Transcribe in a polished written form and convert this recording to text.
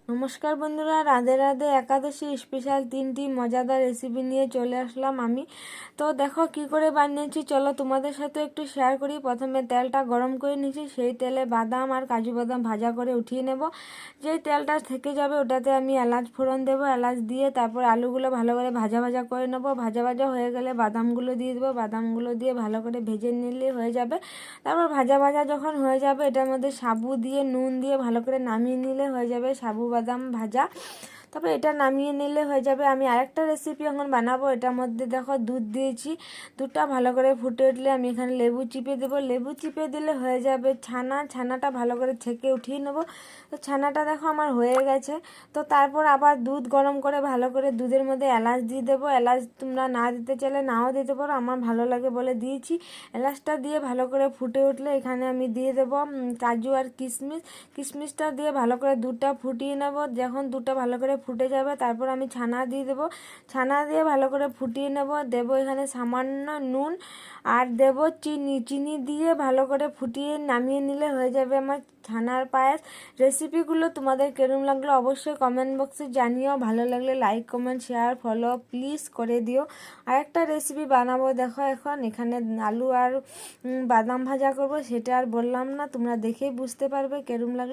নমস্কার বন্ধুরা, রাধে রাধে। একাদশী স্পেশাল 3টি মজাদার রেসিপি নিয়ে চলে আসলাম আমি। তো দেখো কি করে বানিয়েছি, চলো তোমাদের সাথে একটু শেয়ার করি। প্রথমে তেলটা গরম করে নিয়েছি, সেই তেলে বাদাম আর কাজু বাদাম ভাজা করে উঠিয়ে নেব। যেই তেলটা থেকে যাবে ওটাতে আমি এলাচ ফোড়ন দেবো। এলাচ দিয়ে তারপর আলুগুলো ভালো করে ভাজা ভাজা করে নেবো। ভাজা ভাজা হয়ে গেলে বাদামগুলো দিয়ে দেবো। বাদামগুলো দিয়ে ভালো করে ভেজে নিলে হয়ে যাবে। তারপর ভাজা ভাজা যখন হয়ে যাবে এটার মধ্যে সাবু দিয়ে নুন দিয়ে ভালো করে নামিয়ে নিলে হয়ে যাবে সাবু বাদাম ভাজা। তারপর এটা নামিয়ে নিলে হয়ে যাবে। আমি আরেকটা রেসিপি এখন বানাবো। এটার মধ্যে দেখো দুধ দিয়েছি। দুধটা ভালো করে ফুটে উঠলে আমি এখানে লেবু চিপে দেবো। লেবু চিপে দিলে হয়ে যাবে ছানাটা ভালো করে ছেঁকে উঠিয়ে নেবো। তো ছানাটা দেখো আমার হয়ে গেছে। তো তারপর আবার দুধ গরম করে ভালো করে দুধের মধ্যে এলাচ দিয়ে দেবো। এলাচ তোমরা না দিতে চাইলে নাও দিতে পারো, আমার ভালো লাগে বলে দিয়েছি। এলাচটা দিয়ে ভালো করে ফুটে উঠলে এখানে আমি দিয়ে দেবো কাজু আর কিশমিশটা দিয়ে ভালো করে দুধটা ফুটিয়ে নেব। যখন দুধটা ভালো করে ফুটে যাবে তারপর আমি ছানা দিয়ে দেবো। ছানা দিয়ে ভালো করে ফুটিয়ে নেব। দেবো এখানে সামান্য নুন আর দেবো চিনি দিয়ে ভালো করে ফুটিয়ে নামিয়ে নিলে হয়ে যাবে আমার ছানার পায়েস। রেসিপিগুলো তোমাদের কেরম লাগলো অবশ্যই কমেন্ট বক্সে জানিও। ভালো লাগলে like comment share follow please করে দিও। আরেকটা রেসিপি বানাবো দেখো। এখন এখানে আলু আর বাদাম ভাজা করব, সেটা আর বললাম না, তোমরা দেখেই বুঝতে পারবে কেরম লাগলো।